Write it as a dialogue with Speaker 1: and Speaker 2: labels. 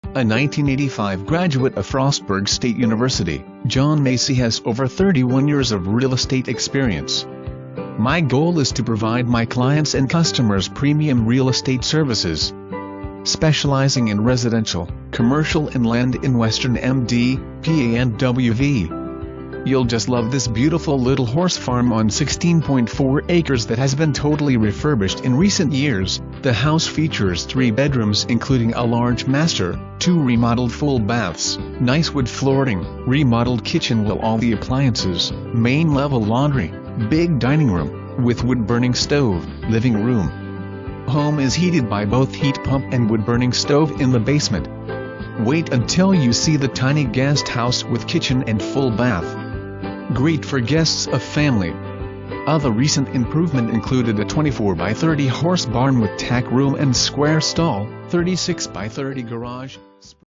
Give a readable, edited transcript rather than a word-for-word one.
Speaker 1: A 1985 graduate of Frostburg State University, John Macy has over 31 years of real estate experience. My goal is to provide my clients and customers premium real estate services, specializing in residential, commercial and land in Western MD, PA and WV. You'll just love this beautiful little horse farm on 16.4 acres that has been totally refurbished in recent years. The house features 3 bedrooms including a large master, 2 remodeled full baths, nice wood flooring, remodeled kitchen with all the appliances, main level laundry, big dining room, with wood-burning stove, living room. Home is heated by both heat pump and wood-burning stove in the basement. Wait until you see the tiny guest house with kitchen and full bath. Great for guests of family. Other recent improvement included a 24 by 30 horse barn with tack room and square stall, 36 by 30 garage.